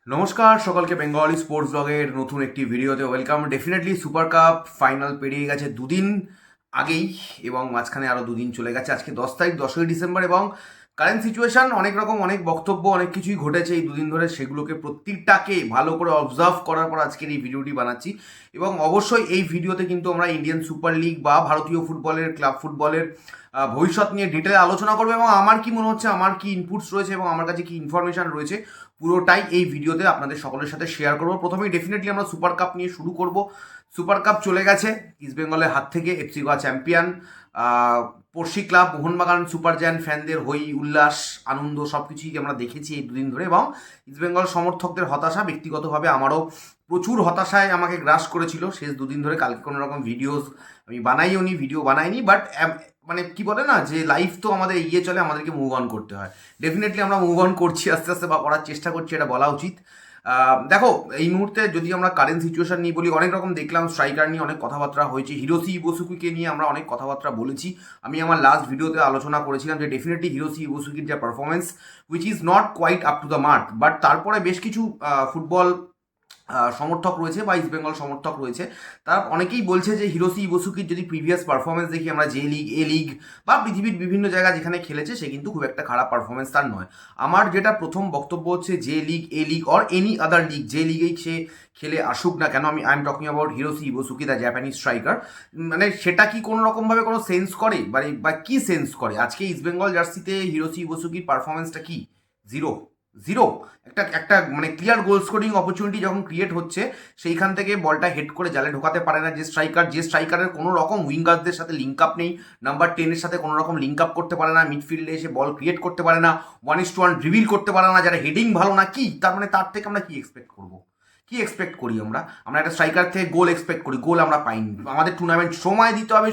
নমস্কার সকলকে, Bengali sports ব্লগের নতুন একটি ভিডিওতে welcome. Definitely super cup final পেরিয়ে গেছে দুদিন আগেই, এবং মাঝখানে আরও দুদিন চলে গেছে। আজকে 10 তারিখ, 10ই ডিসেম্বর, এবং কারেন্ট সিচুয়েশান অনেক রকম, অনেক বক্তব্য, অনেক কিছুই ঘটেছে এই দুদিন ধরে। সেগুলোকে প্রত্যেকটাকে ভালো করে অবজার্ভ করার পর আজকের এই ভিডিওটি বানাচ্ছি। এবং অবশ্যই এই ভিডিওতে কিন্তু আমরা ইন্ডিয়ান সুপার লিগ বা ভারতীয় ফুটবলের, ক্লাব ফুটবলের ভবিষ্যৎ নিয়ে ডিটেলে আলোচনা করবো, এবং আমার কি মনে হচ্ছে, আমার কি ইনপুটস রয়েছে এবং আমার কাছে কি ইনফরমেশান রয়েছে, পুরোটাই এই ভিডিওতে আপনাদের সকলের সাথে শেয়ার করবো। প্রথমেই ডেফিনেটলি আমরা সুপার কাপ নিয়ে শুরু করব। সুপার কাপ চলে গেছে ইস্টবেঙ্গলের হাত থেকে। এফসি গোয়া চ্যাম্পিয়ন, পড়শি ক্লাব মোহনবাগান সুপার জায়ান্ট ফ্যানদের হই উল্লাস, আনন্দ সব কিছুই আমরা দেখেছি এই দুদিন ধরে। এবং ইস্টবেঙ্গল সমর্থকদের হতাশা, ব্যক্তিগতভাবে আমারও প্রচুর হতাশায় আমাকে গ্রাস করেছিল শেষ দুদিন ধরে। কালকে কোনো রকম ভিডিও বানাইনি, বাট মানে কি বলে না, যে লাইফ তো আমাদের এগিয়ে চলে, আমাদেরকে মুভ অন করতে হয়। ডেফিনেটলি আমরা মুভ অন করছি আস্তে আস্তে, বা করার চেষ্টা করছি, এটা বলা উচিত। দেখো, এই মুহূর্তে যদি আমরা কারেন্ট সিচুয়েশন নিয়ে বলি, অনেক রকম দেখলাম, স্ট্রাইকার নিয়ে অনেক কথাবার্তা হয়েছে, হিরোসি ইবোসুকিকে নিয়ে আমরা অনেক কথাবার্তা বলেছি। আমি আমার লাস্ট ভিডিওতে আলোচনা করেছিলাম যে ডেফিনেটলি হিরোসি ইবোসুকির যে performance, which is not quite up to the mark, but তারপরে বেশ কিছু ফুটবল সমর্থক রয়েছে বা ইস্টবেঙ্গল সমর্থক রয়েছে, তারা অনেকেই বলছে যে হিরোসি ইবোসুকির যদি প্রিভিয়াস পারফরমেন্স দেখি আমরা, জে লিগ, এ লিগ বা পৃথিবীর বিভিন্ন জায়গা যেখানে খেলেছে, সে কিন্তু খুব একটা খারাপ পারফরমেন্স তার নয়। আমার যেটা প্রথম বক্তব্য হচ্ছে, J league, A league or any other league, যে লিগেই সে খেলে আসুক না কেন, I am talking about Hiroshi Ibusuki, the Japanese striker, মানে সেটা কি কোনো রকমভাবে কোনো সেন্স করে, বা কি সেন্স করে? আজকে ইস্টবেঙ্গল জার্সিতে হিরোসি ইবোসুকির পারফরমেন্সটা কি? জিরো। জিরো। একটা একটা মানে ক্লিয়ার গোল স্কোরিং অপরচুনিটি যখন ক্রিয়েট হচ্ছে, সেইখান থেকে বলটা হেড করে জালে ঢোকাতে পারে না যে স্ট্রাইকারের কোনো রকম উইঙ্গারদের সাথে লিঙ্ক আপ নেই, নাম্বার 10-এর সাথে কোনো রকম লিঙ্ক আপ করতে পারে না, মিডফিল্ডে এসে বল ক্রিয়েট করতে পারে না, 1:1 ড্রিবিল করতে পারে না, যারা হেডিং ভালো না, কি তার মানে তার থেকে আমরা কি এক্সপেক্ট করবো? কি এক্সপেক্ট করি আমরা? আমরা একটা স্ট্রাইকার থেকে গোল এক্সপেক্ট করি, গোল আমরা পাইনি। আমাদের টুর্নামেন্ট সময় দিতে হবে,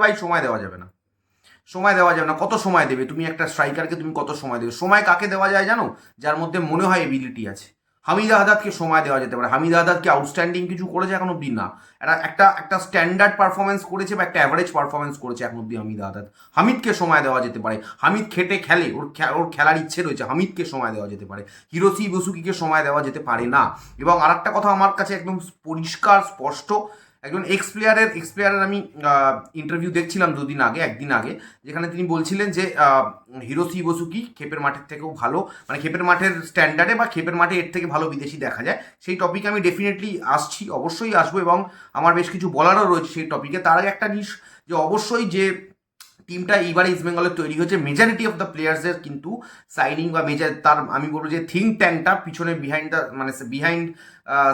ভাই, সময় দেওয়া যাবে না। কত সময় দেবে তুমি একটা স্ট্রাইকারকে? তুমি কত সময় দেবে? সময় কাকে দেওয়া যায় জানো? যার মধ্যে মনে হয় এবিলিটি আছে। হামিদা হাদাদকে সময় দেওয়া যেতে পারে। হামিদা হাদাদকে আউটস্ট্যান্ডিং কিছু করেছে এখন অব্দি না, একটা স্ট্যান্ডার্ড পারফরমেন্স করেছে বা একটা অ্যাভারেজ পারফরমেন্স করেছে এখন অব্দি হামিদা হাদাদ। হামিদকে সময় দেওয়া যেতে পারে। হামিদ খেটে খেলে, ওর খেলার ইচ্ছে রয়েছে, হামিদকে সময় দেওয়া যেতে পারে। হিরোসি ইবোসুকিকে সময় দেওয়া যেতে পারে না। এবং আরেকটা কথা আমার কাছে একদম পরিষ্কার স্পষ্ট, একজন এক্স প্লেয়ারের আমি ইন্টারভিউ দেখছিলাম একদিন আগে, যেখানে তিনি বলছিলেন যে হিরোসি ইবোসুকি ক্ষেপের মাঠের থেকেও ভালো, মানে ক্ষেপের মাঠের স্ট্যান্ডার্ডে বা ক্ষেপের মাঠে এর থেকে ভালো বিদেশি দেখা যায়। সেই টপিকে আমি ডেফিনেটলি আসছি, অবশ্যই আসবো, এবং আমার বেশ কিছু বলারও রয়েছে সেই টপিকে। তার আগে একটা জিনিস, যে অবশ্যই যে টিমটা এইবারে ইস্টবেঙ্গলের তৈরি হয়েছে, মেজরিটি অফ দ্য প্লেয়ার্সের কিন্তু সাইনিং বা তার আমি বলবো যে থিঙ্ক ট্যাঙ্কটা পিছনে বিহাইন্ড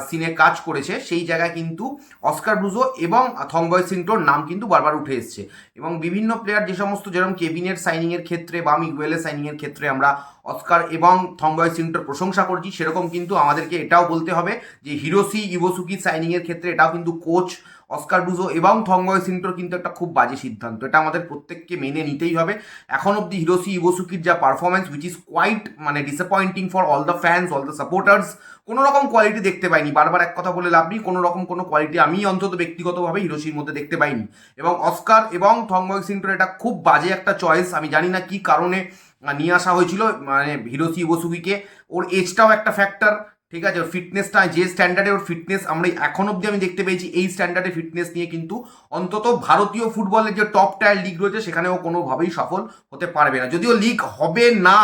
সিনে কাজ করেছে, সেই জায়গায় কিন্তু অস্কার ব্রুজো এবং থংবয় সিন্টোর নাম কিন্তু বারবার উঠে এসছে। এবং বিভিন্ন প্লেয়ার যে সমস্ত, যেরকম কেবিনের সাইনিংয়ের ক্ষেত্রে বা মিগুয়েলের সাইনিংয়ের ক্ষেত্রে আমরা অস্কার এবং থংবয় সিন্টোর প্রশংসা করছি, সেরকম কিন্তু আমাদেরকে এটাও বলতে হবে যে হিরোসি ইবোসুকি সাইনিংয়ের ক্ষেত্রে এটাও কিন্তু কোচ অস্কার ব্রুজো এবং থংবয় সিন্টোর কিন্তু একটা খুব বাজে সিদ্ধান্ত, এটা আমাদের প্রত্যেককে মেনে নিতেই হবে। এখন অব্দি হিরোসি ইবোসুকির যা পারফরমেন্স, উইচ ইজ কোয়াইট মানে disappointing for all the fans, all the supporters, কোনো রকম কোয়ালিটি দেখতে পাইনি। বারবার এক কথা বলে লাভ নেই, কোনো রকম কোনো কোয়ালিটি আমি অন্তত ব্যক্তিগতভাবে হিরোসির মধ্যে দেখতে পাইনি। এবং অস্কার এবং থংবয় সিন্টোর এটা খুব বাজে একটা চয়েস। আমি জানি না কি কারণে নিয়ে আসা হয়েছিল, মানে হিরোসি ইবোসুকিকে। ওর এজটাও একটা ফ্যাক্টর, ঠিক আছে, ওর ফিটনেসটা, যে স্ট্যান্ডার্ডে ওর ফিটনেস আমরা এখন অব্দি আমি দেখতে পেয়েছি, এই স্ট্যান্ডার্ডে ফিটনেস নিয়ে কিন্তু অন্তত ভারতীয় ফুটবলের যে টপ টায়ার লিগ রয়েছে সেখানেও কোনোভাবেই সফল হতে পারবে না। যদিও লিগ হবে না,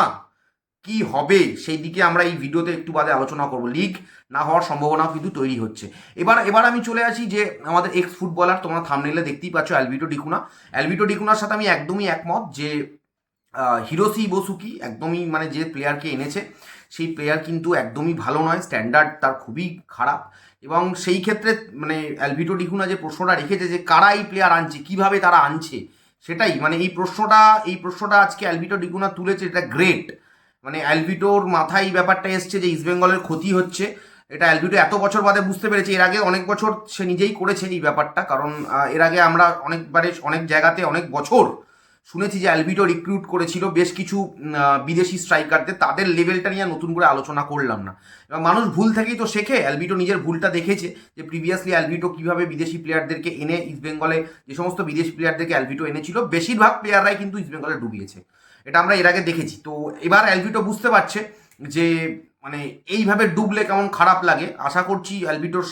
কি হবে সেই দিকে আমরা এই ভিডিওতে একটু বাদে আলোচনা করব। লিগ না হওয়ার সম্ভাবনাও কিন্তু তৈরি হচ্ছে। এবার আমি চলে আসি যে আমাদের এক্স ফুটবলার, তোমরা থাম্বনেইলে দেখতেই পাচ্ছ, অ্যালভিটো ডিকুনার সাথে আমি একদমই একমত যে হিরোসি ইবোসুকি একদমই, মানে যে প্লেয়ারকে এনেছে সেই প্লেয়ার কিন্তু একদমই ভালো নয়, স্ট্যান্ডার্ড তার খুবই খারাপ। এবং সেই ক্ষেত্রে মানে অ্যালভিটো ডিকুনা যে প্রশ্নটা রেখেছে যে কারা এই প্লেয়ার আনছে, কিভাবে তারা আনছে, সেটাই মানে এই প্রশ্নটা আজকে অ্যালভিটো ডিকুনা তুলেছে, এটা গ্রেট। মানে অ্যালভিটোর মাথায় এই ব্যাপারটা এসছে যে ইস্টবেঙ্গলের ক্ষতি হচ্ছে, এটা অ্যালভিটো এত বছর বাদে বুঝতে পেরেছে। এর আগে অনেক বছর সে নিজেই করেছে এই ব্যাপারটা, কারণ এর আগে আমরা অনেক জায়গাতে অনেক বছর শুনেছি যে অ্যালভিটো রিক্রুট করেছিল বেশ কিছু বিদেশি স্ট্রাইকারদের, তাদের লেভেলটা নিয়ে নতুন করে আলোচনা করলাম না। এবং মানুষ ভুল থেকেই তো শেখে, অ্যালভিটো নিজের ভুলটা দেখেছে যে প্রিভিয়াসলি অ্যালভিটো কীভাবে বিদেশি প্লেয়ারদেরকে এনে ইস্টবেঙ্গলে, যে সমস্ত বিদেশি প্লেয়ারদেরকে অ্যালভিটো এনেছিল বেশিরভাগ প্লেয়াররাই কিন্তু ইস্টবেঙ্গলে ডুবিয়েছে, এটা আমরা এর আগে দেখেছি। তো এবার অ্যালভিটো বুঝতে পারছে যে মানে এইভাবে ডুবলে কেমন খারাপ লাগে। আশা করছি অ্যালবিটোর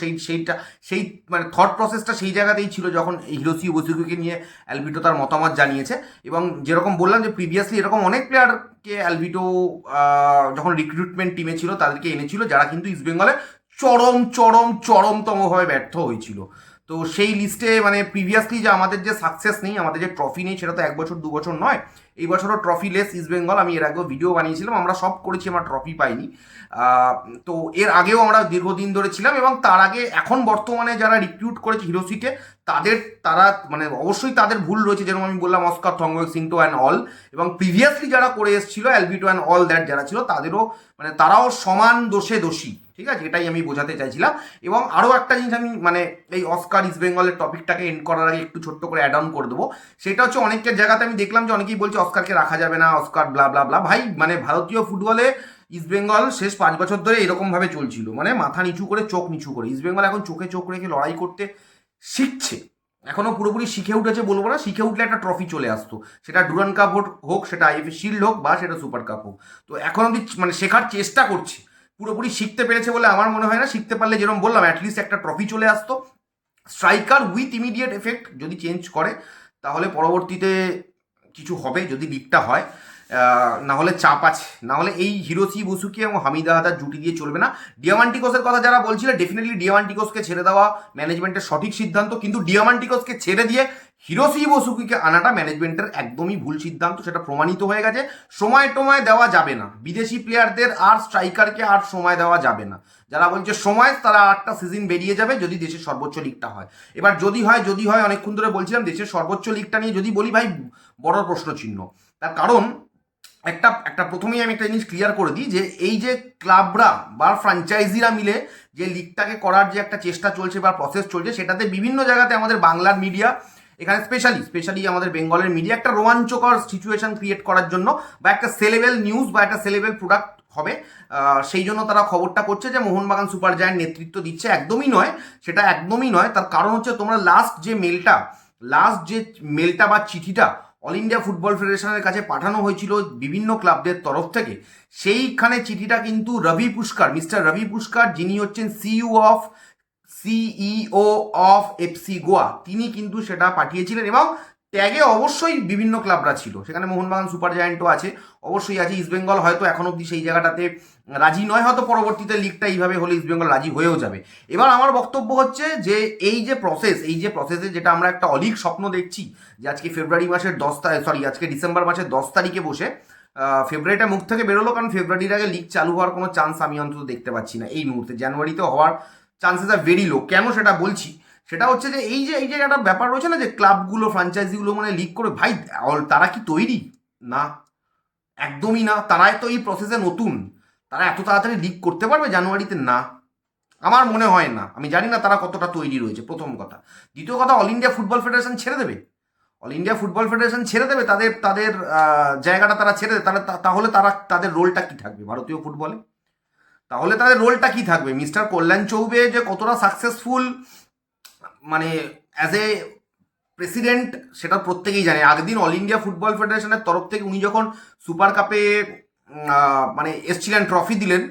সেই মানে থট প্রসেসটা সেই জায়গাতেই ছিল যখন হিরোসি ওসুকুকে নিয়ে অ্যালবিটো তার মতামত জানিয়েছে। এবং যেরকম বললাম যে প্রিভিয়াসলি এরকম অনেক প্লেয়ারকে অ্যালবিটো যখন রিক্রুটমেন্ট টিমে ছিল তাদেরকে এনেছিল যারা কিন্তু ইস্টবেঙ্গলে চরমতমভাবে ব্যর্থ হয়েছিল। তো সেই লিস্টে মানে প্রিভিয়াসলি যে আমাদের যে সাকসেস নেই, আমাদের যে ট্রফি নেই, সেটা তো 1 বছর 2 বছর নয়, এই বছরও ট্রফি লেস ইস্টবেঙ্গল। আমি এর আগেও ভিডিও বানিয়েছিলাম, আমরা সব করেছি, আমরা ট্রফি পাইনি। তো এর আগেও আমরা দীর্ঘদিন ধরে ছিলাম, এবং তার আগে এখন বর্তমানে যারা রিক্রুট করেছে হিরোসিকে তারা মানে অবশ্যই তাদের ভুল রয়েছে, যেরকম আমি বললাম অস্কার থঙ্গওয়েক সিন্টো অ্যান্ড অল, এবং প্রিভিয়াসলি যারা করে এসেছিল অ্যালবিটো অ্যান্ড অল দ্যাট যারা ছিল তাদেরও মানে তারাও সমান দোষে দোষী। ঠিক আছে, এটাই আমি বোঝাতে চাইছিলাম। এবং আরও একটা জিনিস আমি মানে এই অস্কার ইস্ট বেঙ্গলের টপিকটাকে এন্ড করার আগে একটু ছোট্ট করে অ্যাড অন করে দেবো। সেটা হচ্ছে অনেকের জায়গাতে আমি দেখলাম যে অনেকেই বলছে অস্কারকে রাখা যাবে না, অস্কার ব্লা ব্লা ব্লা। ভাই মানে ভারতীয় ফুটবলে ইস্টবেঙ্গল শেষ 5 বছর ধরে এরকমভাবে চলছিল, মানে মাথা নিচু করে চোখ নিচু করে। ইস্টবেঙ্গল এখন চোখে চোখ রেখে লড়াই করতে শিখছে, এখনো পুরোপুরি শিখে উঠেছে বলবো না, শিখে উঠলে একটা ট্রফি চলে আসতো, সেটা ডুরান্ড কাপ হোক, সেটা আইএফএ শিল্ড হোক, বা সেটা সুপার কাপ হোক। তো এখন অব্দি মানে শেখার চেষ্টা করছে, পুরোপুরি শিখতে পেরেছে বলে আমার মনে হয় না। শিখতে পারলে যেরকম বললাম অ্যাটলিস্ট একটা ট্রফি চলে আসতো। স্ট্রাইকার উইথ ইমিডিয়েট এফেক্ট যদি চেঞ্জ করে তাহলে পরবর্তীতে কিছু হবে যদি লিগটা হয়। না হলে চাপ আছে, না হলে এই হিরোসি বুসুকি এবং হামিদা হাদার জুটি দিয়ে চলবে না। ডিয়ামান্টিকোসের কথা যারা বলছিল, ডেফিনেটলি ডিয়ামান্টিকোসকে ছেড়ে দেওয়া ম্যানেজমেন্টের সঠিক সিদ্ধান্ত, কিন্তু ডিয়ামান্টিকোসকে ছেড়ে দিয়ে হিরোসি বুসুকিকে আনাটা ম্যানেজমেন্টের একদমই ভুল সিদ্ধান্ত, সেটা প্রমাণিত হয়ে গেছে। সময় টময় দেওয়া যাবে না, বিদেশি প্লেয়ারদের আর স্ট্রাইকারকে আর সময় দেওয়া যাবে না। যারা বলছে সময়, তারা 8টা সিজন বেরিয়ে যাবে যদি দেশের সর্বোচ্চ লিগটা হয়। এবার যদি হয় অনেকক্ষণ ধরে বলছিলাম দেশের সর্বোচ্চ লিগটা নিয়ে যদি বলি, ভাই বড় প্রশ্ন চিহ্ন। তার কারণ একটা প্রথমেই আমি একটা জিনিস ক্লিয়ার করে দিই, যে এই যে ক্লাবরা বা ফ্র্যাঞ্চাইজিরা মিলে যে লিগটাকে করার যে একটা চেষ্টা চলছে বা প্রসেস চলছে, সেটাতে বিভিন্ন জায়গাতে আমাদের বাংলার মিডিয়া, এখানে স্পেশালি আমাদের বেঙ্গলের মিডিয়া একটা রোমাঞ্চকর সিচুয়েশন ক্রিয়েট করার জন্য বা একটা সেলেবেল নিউজ বা একটা সেলেবেল প্রোডাক্ট হবে, সেই জন্য তারা খবরটা করছে যে মোহনবাগান সুপার জায়ান্ট নেতৃত্ব দিচ্ছে। একদমই নয়, সেটা একদমই নয়। তার কারণ হচ্ছে তোমরা লাস্ট যে মেলটা বা চিঠিটা অল ইন্ডিয়া ফুটবল ফেডারেশনের কাছে পাঠানো হয়েছিল বিভিন্ন ক্লাবদের তরফ থেকে, সেইখানে চিঠিটা কিন্তু মিস্টার রবি পুষ্কার, যিনি হচ্ছেন সিইও অফ এফসি গোয়া, তিনি কিন্তু সেটা পাঠিয়েছিলেন। এবং ট্যাগে অবশ্যই বিভিন্ন ক্লাবরা ছিল, সেখানে মোহনবাগান সুপার জায়ান্টও আছে, অবশ্যই আছে। ইস্টবেঙ্গল হয়তো এখন অবধি সেই জায়গাটাতে রাজি নয়, হয়তো পরবর্তীতে লিগটা এইভাবে হলে ইস্টবেঙ্গল রাজি হয়েও যাবে। এবার আমার বক্তব্য হচ্ছে যে এই যে প্রসেসে যেটা আমরা একটা অলিক স্বপ্ন দেখছি, যে আজকে আজকে ডিসেম্বর মাসের 10 তারিখে বসে ফেব্রুয়ারিটা মুখ থেকে বেরোলো, কারণ ফেব্রুয়ারির আগে লিগ চালু হওয়ার কোনো চান্স আমি অন্তত দেখতে পাচ্ছি না এই মুহূর্তে। জানুয়ারিতে হওয়ার চান্সেস আর ভেরি লো। কেন সেটা বলছি, সেটা হচ্ছে যে এই যে একটা ব্যাপার রয়েছে না, যে ক্লাবগুলো ফ্র্যাঞ্চাইজিগুলো মানে লিগ করে, ভাই তারা কি তৈরি? না, একদমই না। তারাই তো এই প্রসেসে নতুন, তারা এত তাড়াতাড়ি লিগ করতে পারবে জানুয়ারিতে? না, আমার মনে হয় না। আমি জানি না তারা কতটা তৈরি রয়েছে, প্রথম কথা। দ্বিতীয় কথা, অল ইন্ডিয়া ফুটবল ফেডারেশন ছেড়ে দেবে, তাদের জায়গাটা তারা ছেড়ে দেবে, তাহলে তাদের রোলটা কি থাকবে ভারতীয় ফুটবলে? তাহলে তাদের রোলটা কি থাকবে? মিস্টার কল্যাণ চৌবে যে কতটা সাকসেসফুল মানে অ্যাজ এ প্রেসিডেন্ট, সেটা প্রত্যেকেই জানে। আগদিন অল ইন্ডিয়া ফুটবল ফেডারেশনের তরফ থেকে উনি যখন সুপার কাপে মানে এসছিলেন, ট্রফি দিলেন,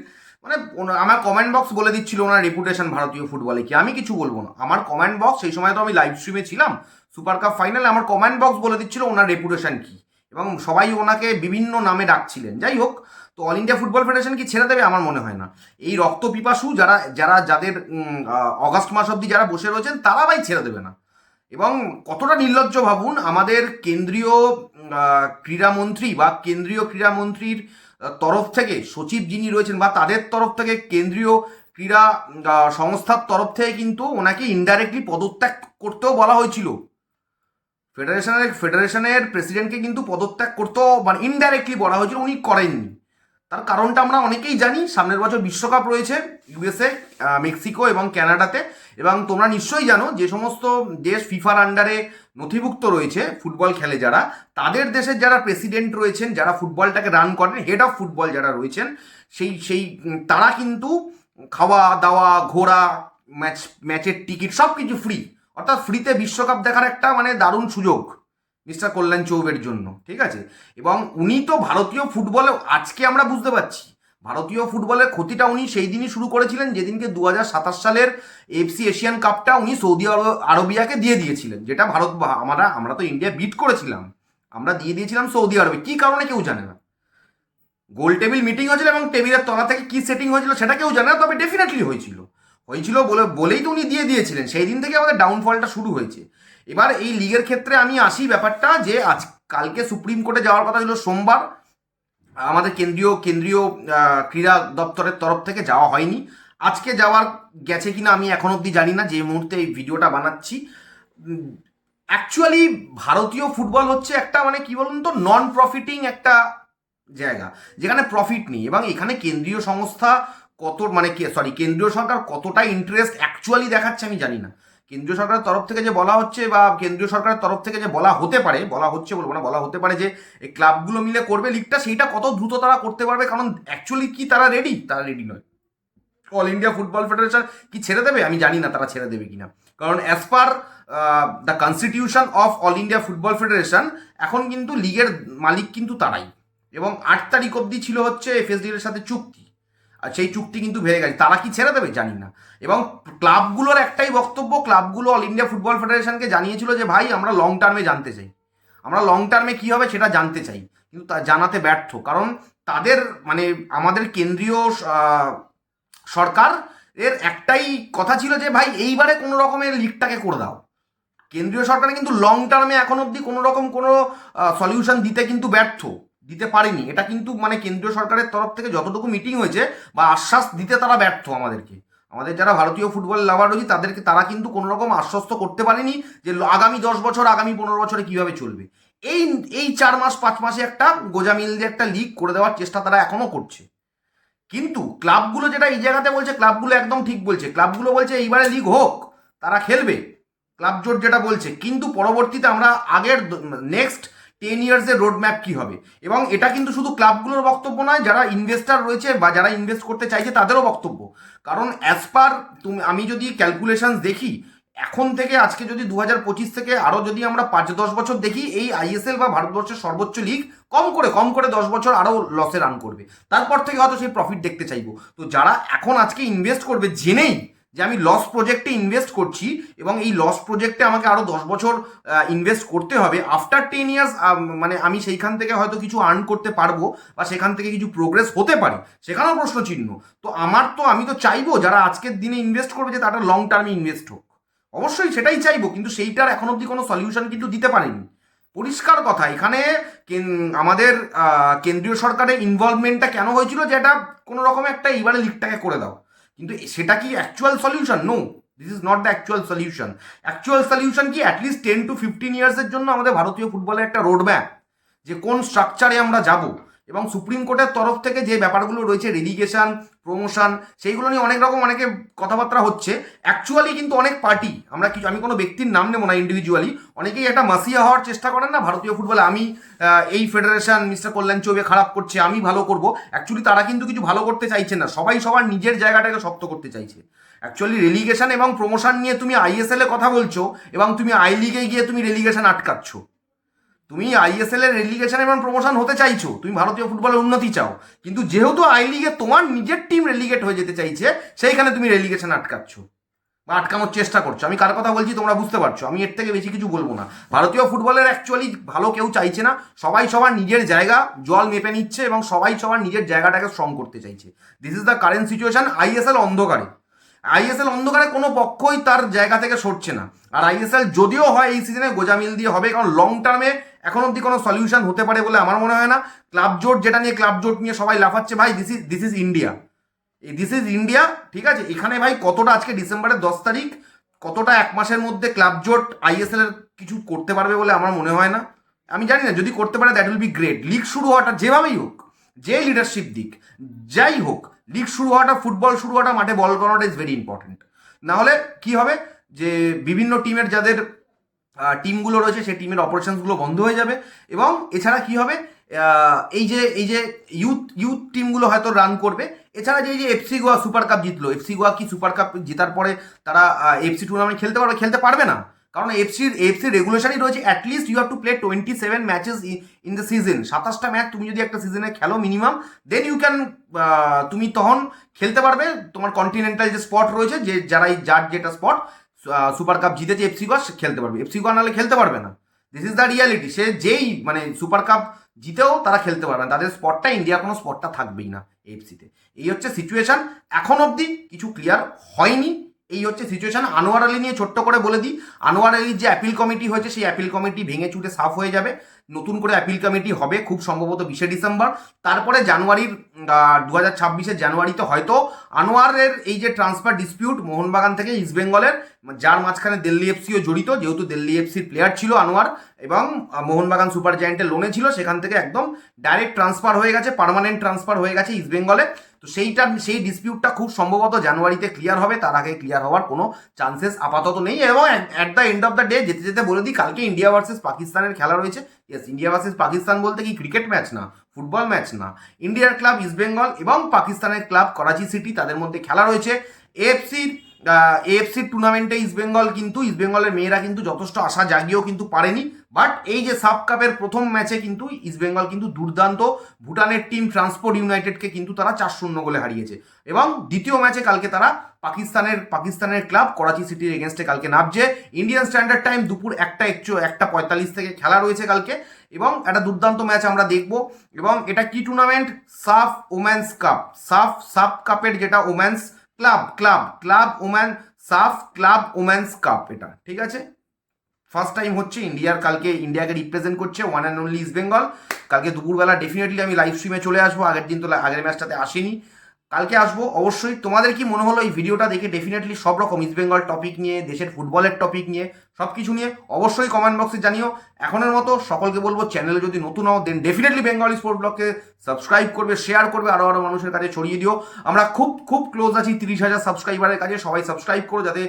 মানে আমার কমেন্ট বক্স বলে দিচ্ছিল ওনার রেপুটেশন ভারতীয় ফুটবলে কি। আমি কিছু বলবো না, আমার কমেন্ট বক্স, সেই সময় তো আমি লাইভ স্ট্রিমে ছিলাম সুপার কাপ ফাইনালে, আমার কমেন্ট বক্স বলে দিচ্ছিল ওনার রেপুটেশন কি, এবং সবাই ওনাকে বিভিন্ন নামে ডাকছিলেন। যাই হোক, তো অল ইন্ডিয়া ফুটবল ফেডারেশন কি ছেড়ে দেবে? আমার মনে হয় না। এই রক্ত পিপাসু যাদের অগাস্ট মাস অব্দি যারা বসে রয়েছেন, তারা ভাই ছেড়ে দেবে না। এবং কতটা নির্লজ্জ ভাবুন, আমাদের কেন্দ্রীয় ক্রীড়ামন্ত্রী বা কেন্দ্রীয় ক্রীড়ামন্ত্রীর তরফ থেকে সচিব যিনি রয়েছেন, বা তাদের তরফ থেকে কেন্দ্রীয় ক্রীড়া সংস্থার তরফ থেকে কিন্তু ওনাকে ইনডাইরেক্টলি পদত্যাগ করতেও বলা হয়েছিল। ফেডারেশনের প্রেসিডেন্টকে কিন্তু পদত্যাগ করতেও মানে ইনডাইরেক্টলি বলা হয়েছিল, উনি করেননি। তার কারণটা আমরা অনেকেই জানি। সামনের বছর বিশ্বকাপ রয়েছে ইউএসএ, মেক্সিকো এবং ক্যানাডাতে, এবং তোমরা নিশ্চয়ই জানো যে সমস্ত দেশ ফিফার আন্ডারে নথিভুক্ত রয়েছে, ফুটবল খেলে যারা, তাদের দেশের যারা প্রেসিডেন্ট রয়েছেন, যারা ফুটবলটাকে রান করেন, হেড অফ ফুটবল যারা রয়েছেন, সেই তারা কিন্তু খাওয়া দাওয়া, ঘোরা, ম্যাচের টিকিট সব কিছু ফ্রি। অর্থাৎ ফ্রিতে বিশ্বকাপ দেখার একটা মানে দারুণ সুযোগ মিস্টার কল্যাণ চৌবের জন্য, ঠিক আছে। এবং উনি তো ভারতীয় ফুটবলে, আজকে আমরা বুঝতে পারছি ভারতীয় ফুটবলের ক্ষতিটা উনি সেই দিনই শুরু করেছিলেন যেদিনকে 2027 সালের এফসি এশিয়ান কাপটা উনি সৌদি আরবিয়াকে দিয়ে দিয়েছিলেন, যেটা আমরা তো ইন্ডিয়া বিট করেছিলাম, আমরা দিয়ে দিয়েছিলাম সৌদি আরবে। কি কারণে কেউ জানে না। গোল টেবিল মিটিং হয়েছিল এবং টেবিলের তলা থেকে কি সেটিং হয়েছিল সেটা কেউ জানে না, তবে ডেফিনেটলি হয়েছিল বলেই তো উনি দিয়ে দিয়েছিলেন। সেই দিন থেকে আমাদের ডাউনফলটা শুরু হয়েছে। এবার এই লিগের ক্ষেত্রে আমি আসি ব্যাপারটা যে কালকে সুপ্রিম কোর্টে যাওয়ার কথা ছিল সোমবার, আমাদের কেন্দ্রীয় ক্রীড়া দপ্তরের তরফ থেকে যাওয়া হয়নি। আজকে যাওয়ার গেছে কিনা আমি এখন অবধি জানি না, যে মুহূর্তে এই ভিডিওটা বানাচ্ছি। অ্যাকচুয়ালি ভারতীয় ফুটবল হচ্ছে একটা মানে কি বলুন তো নন প্রফিটিং একটা জায়গা, যেখানে প্রফিট নেই, এবং এখানে কেন্দ্রীয় সংস্থা কেন্দ্রীয় সরকার কতটা ইন্টারেস্ট অ্যাকচুয়ালি দেখাচ্ছে আমি জানি না। কেন্দ্রীয় সরকারের তরফ থেকে যে বলা হচ্ছে বা কেন্দ্রীয় সরকারের তরফ থেকে যে বলা হতে পারে, বলা হচ্ছে বলবো না, বলা হতে পারে যে এই ক্লাবগুলো মিলে করবে লিগটা, সেইটা কত দ্রুত তারা করতে পারবে, কারণ অ্যাকচুয়ালি কি তারা রেডি নয়। অল ইন্ডিয়া ফুটবল ফেডারেশন কি ছেড়ে দেবে আমি জানি না, তারা ছেড়ে দেবে কিনা, কারণ as per the constitution of all India football federation এখন কিন্তু লিগের মালিক কিন্তু তারাই, এবং 8 তারিখ অবধি ছিল হচ্ছে এফএসডিএল এর সাথে চুক্তি, আর সেই চুক্তি কিন্তু ভেঙে গেছে। তারা কি ছেড়ে দেবে জানি না। এবং ক্লাবগুলোর একটাই বক্তব্য, ক্লাবগুলো অল ইন্ডিয়া ফুটবল ফেডারেশনকে জানিয়েছিল যে ভাই আমরা লং টার্মে জানতে চাই, আমরা লং টার্মে কী হবে সেটা জানতে চাই, কিন্তু তা জানাতে ব্যর্থ, কারণ তাদের মানে আমাদের কেন্দ্রীয় সরকার এর একটাই কথা ছিল যে ভাই এইবারে কোনো রকমের লিগটাকে করে দাও। কেন্দ্রীয় সরকার কিন্তু লং টার্মে এখন অবধি কোনো রকম কোনো সলিউশন দিতে কিন্তু ব্যর্থ, দিতে পারেনি। এটা কিন্তু মানে কেন্দ্রীয় সরকারের তরফ থেকে যতটুকু মিটিং হয়েছে বা আশ্বাস দিতে তারা ব্যর্থ। আমাদের যারা ভারতীয় ফুটবল লাভার রয়েছে তারা কিন্তু কোনো রকম আশ্বস্ত করতে পারেনি যে আগামী 10 বছর আগামী 15 বছরে কীভাবে চলবে। এই 4 মাস 5 মাসে একটা গোজামিল দিয়ে একটা লিগ করে দেওয়ার চেষ্টা তারা এখনও করছে। কিন্তু ক্লাবগুলো যেটা এই জায়গাতে বলছে, ক্লাবগুলো একদম ঠিক বলছে, ক্লাবগুলো বলছে এইবারে লিগ হোক, তারা খেলবে, ক্লাব জোট যেটা বলছে, কিন্তু পরবর্তীতে আমরা আগের নেক্সট 10 ইয়ার্সের রোড ম্যাপ কী হবে। এবং এটা কিন্তু শুধু ক্লাবগুলোর বক্তব্য নয়, যারা ইনভেস্টার রয়েছে বা যারা ইনভেস্ট করতে চাইছে তাদেরও বক্তব্য। কারণ অ্যাজ পার আমি যদি ক্যালকুলেশনস দেখি, এখন থেকে আজকে যদি 2025 থেকে আরও যদি আমরা 5-10 বছর দেখি, এই আইএসএল বা ভারতবর্ষের সর্বোচ্চ লিগ কম করে 10 বছর আরও লসে রান করবে, তারপর থেকে হয়তো সেই প্রফিট দেখতে চাইবো। তো যারা এখন আজকে ইনভেস্ট করবে জেনেই যে আমি লস প্রজেক্টে ইনভেস্ট করছি এবং এই লস প্রজেক্টে আমাকে আরও 10 বছর ইনভেস্ট করতে হবে, আফটার 10 ইয়ার্স মানে আমি সেইখান থেকে হয়তো কিছু আর্ন করতে পারবো বা সেখান থেকে কিছু প্রোগ্রেস হতে পারে, সেখানেও প্রশ্ন চিহ্ন। তো আমি তো চাইবো যারা আজকের দিনে ইনভেস্ট করবে যে তারা লং টার্মে ইনভেস্ট হোক, অবশ্যই সেটাই চাইবো, কিন্তু সেইটার এখন অবধি কোনো সলিউশন কিন্তু দিতে পারেনি। পরিষ্কার কথা, এখানে আমাদের কেন্দ্রীয় সরকারের ইনভলভমেন্টটা কেন হয়েছিল যে এটা কোনো রকমের একটা এইবারে লিগটাকে করে দাও, কিন্তু সেটা কি actual solution? No, this is not the actual solution. Actual solution কি অ্যাটলিস্ট 10 to 15 ইয়ার্সের জন্য আমাদের ভারতীয় ফুটবলের একটা রোড ম্যাপ, যে কোন স্ট্রাকচারে আমরা যাব। এবং সুপ্রিম কোর্টের তরফ থেকে যে ব্যাপারগুলো রয়েছে, রেলিগেশন, প্রমোশন, সেইগুলো নিয়ে অনেকে কথাবার্তা হচ্ছে। অ্যাকচুয়ালি কিন্তু অনেক পার্টি, আমি কোনো ব্যক্তির নাম নেবো না, ইন্ডিভিজুয়ালি অনেকেই একটা মাসিয়া হওয়ার চেষ্টা করেন না ভারতীয় ফুটবলে, আমি এই ফেডারেশন মিস্টার কল্যাণ চৌবে খারাপ করছে, আমি ভালো করব। অ্যাকচুয়ালি তারা কিন্তু কিছু ভালো করতে চাইছে না, সবাই সবার নিজের জায়গাটাকে শক্ত করতে চাইছে। অ্যাকচুয়ালি রেলিগেশন এবং প্রমোশন নিয়ে তুমি আইএসএল এ কথা বলছো এবং তুমি আই লিগে গিয়ে তুমি রেলিগেশন আটকাচ্ছ। তুমি আইএসএল এর রেলিগেশন এবং প্রমোশন হতে চাইছো, তুমি ভারতীয় ফুটবলের উন্নতি চাও, কিন্তু যেহেতু আই লিগে তোমার নিজের টিম রেলিগেট হয়ে যেতে চাইছে, সেইখানে তুমি রেলিগেশন আটকাচ্ছ বা আটকানোর চেষ্টা করছো। আমি কার কথা বলছি তোমরা বুঝতে পারছো, আমি এর থেকে বেশি কিছু বলবো না। ভারতীয় ফুটবলের অ্যাকচুয়ালি ভালো কেউ চাইছে না, সবাই সবার নিজের জায়গা জল মেপে নিচ্ছে এবং সবাই সবার নিজের জায়গাটাকে স্ট্রং করতে চাইছে। This is the current situation. ISL অন্ধকারে কোনো পক্ষই তার জায়গা থেকে সরছে না। আর আইএসএল যদিও হয় এই সিজনে গোজামিল দিয়ে হবে, কারণ লং টার্মে এখন অব্দি কোনো সলিউশন হতে পারে বলে আমার মনে হয় না। ক্লাব জোট নিয়ে সবাই লাফাচ্ছে, ভাই দিস ইজ ইন্ডিয়া, ঠিক আছে। এখানে ভাই কতটা আজকে ডিসেম্বরের 10 তারিখ, কতটা 1 মাসের মধ্যে ক্লাব জোট আইএসএল এর কিছু করতে পারবে বলে আমার মনে হয় না। আমি জানি না, যদি করতে পারে that will be great. League শুরু হওয়াটা যেভাবেই হোক, যে লিডারশিপ দিক যাই হোক, লিগ শুরু হওয়াটা, ফুটবল শুরু হওয়াটা, মাঠে বল করানোটা ইজ ভেরি ইম্পর্টেন্ট। নাহলে কি হবে যে বিভিন্ন টিমের যাদের টিমগুলো রয়েছে সেই টিমের অপারেশনসগুলো বন্ধ হয়ে যাবে। এবং এছাড়া কি হবে, এই যে ইউথ টিমগুলো হয়তো রান করবে। এছাড়া যে এফসি গোয়া সুপার কাপ জিতলো, এফসি গোয়া কি সুপার কাপ জেতার পরে তারা এফসি টুর্নামেন্ট খেলতে পারবে না, কারণ এফসির রেগুলেশনই রয়েছে at least you have to play 27 matches in the season. 27টা ম্যাচ তুমি যদি একটা সিজনে খেলো মিনিমাম, দেন ইউ ক্যান, তুমি তখন খেলতে পারবে। তোমার কন্টিনেন্টাল যে স্পট রয়েছে, যে যার যেটা স্পট সুপার কাপ জিতেছে এফসি গোয়া, খেলতে পারবে। এফসি গোয়া নাহলে খেলতে পারবে না। This is the reality. সে যেই মানে সুপার কাপ জিতেও তারা খেলতে পারবে না, তাদের স্পটটা, ইন্ডিয়ার কোনো স্পটটা থাকবেই না এফসিতে। এই হচ্ছে সিচুয়েশন। এখন অবধি কিছু ক্লিয়ার হয়নি, এই হচ্ছে সিচুয়েশন। আনোয়ার আলী নিয়ে ছোট্ট করে বলে দিই, আনোয়ার আলীর যে অ্যাপিল কমিটি হয়েছে, সেই অ্যাপিল কমিটি ভেঙে চুটে সাফ হয়ে যাবে। নতুন করে অ্যাপিল কমিটি হবে খুব সম্ভবত 20 ডিসেম্বর। তারপরে জানুয়ারির 2026 জানুয়ারিতে হয়তো আনোয়ারের এই যে ট্রান্সফার ডিসপিউট মোহনবাগান থেকে ইস্টবেঙ্গলের, যার মাঝখানে দিল্লি এফসিও জড়িত, যেহেতু দিল্লি এফসির প্লেয়ার ছিল আনোয়ার এবং মোহনবাগান সুপার জায়ান্টের লোনে ছিল, সেখান থেকে একদম ডাইরেক্ট ট্রান্সফার হয়ে গেছে, পার্মানেন্ট ট্রান্সফার হয়ে গেছে ইস্টবেঙ্গলে। তো সেই ডিসপিউটটা খুব সম্ভবত জানুয়ারিতে ক্লিয়ার হবে, তার আগে ক্লিয়ার হওয়ার কোনো চান্সেস আপাতত নেই। এবং at the end of the day যেতে যেতে বলে দিই, কালকে ইন্ডিয়া ভার্সেস পাকিস্তানের খেলা রয়েছে। ইয়েস, ইন্ডিয়া ভার্সেস পাকিস্তান বলতে কি ক্রিকেট ম্যাচ না, ফুটবল ম্যাচ না। ইন্ডিয়ার ক্লাব ইস্টবেঙ্গল এবং পাকিস্তানের ক্লাব করাচি সিটি, তাদের মধ্যে খেলা রয়েছে। এএফসির টুর্নামেন্টে ইস্টবেঙ্গলের মেয়েরা কিন্তু যথেষ্ট আশা জাগিয়েও কিন্তু পারেনি। বাট এই যে সাব কাপের প্রথম ম্যাচে কিন্তু ইস্টবেঙ্গল কিন্তু দুর্দান্ত ভুটানের টিম ট্রান্সপোর্ট ইউনাইটেডকে কিন্তু তারা 4-0 গোলে হারিয়েছে। এবং দ্বিতীয় ম্যাচে কালকে তারা পাকিস্তানের ক্লাব করাচি সিটির এগেনস্টে কালকে নামছে। ইন্ডিয়ান স্ট্যান্ডার্ড টাইম দুপুর 1:45 থেকে খেলা রয়েছে কালকে, এবং একটা দুর্দান্ত ম্যাচ আমরা দেখব। এবং এটা কি টুর্নামেন্ট? সাফ ওমেন্স কাপ, সাফ কাপের যেটা ওমেন্স ক্লাব ওমেন্স কাপ, এটা ঠিক আছে। ফার্স্ট টাইম হচ্ছে কালকে ইন্ডিয়াকে রিপ্রেজেন্ট করছে ওয়ান অ্যান্ড অনলি ইস্টবেঙ্গল। কালকে দুপুরবেলা ডেফিনেটলি আমি লাইভ স্ট্রিমে চলে আসবো। আগের দিন তো আগের ম্যাচটাতে আসিনি, কালকে আসবো অবশ্যই। তোমাদের কি মনে হলো এই ভিডিওটা দেখে? ডেফিনেটলি সব রকম ইস্টবেঙ্গল টপিক নিয়ে, দেশের ফুটবলের টপিক নিয়ে, সব কিছু নিয়ে অবশ্যই কমেন্ট বক্সে জানিও। এখনের মতো সকলকে বলবো, চ্যানেলে যদি নতুন হও দেন ডেফিনেটলি বেঙ্গলি স্পোর্ট ব্লগকে সাবস্ক্রাইব করবে, শেয়ার করবে, আরও মানুষের কাছে ছড়িয়ে দিও। আমরা খুব ক্লোজ আছি 30,000 সাবস্ক্রাইবারের কাছে। সবাই সাবস্ক্রাইব করো যাতে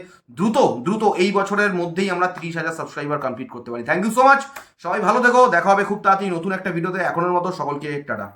দ্রুত এই বছরের মধ্যেই আমরা 30,000 সাবস্ক্রাইবার কমপ্লিট করতে পারি। থ্যাংক ইউ সো মাচ, সবাই ভালো থেকো। দেখা হবে খুব তাড়াতাড়ি নতুন একটা ভিডিওতে। এখনের মতো সকলকে টাটা।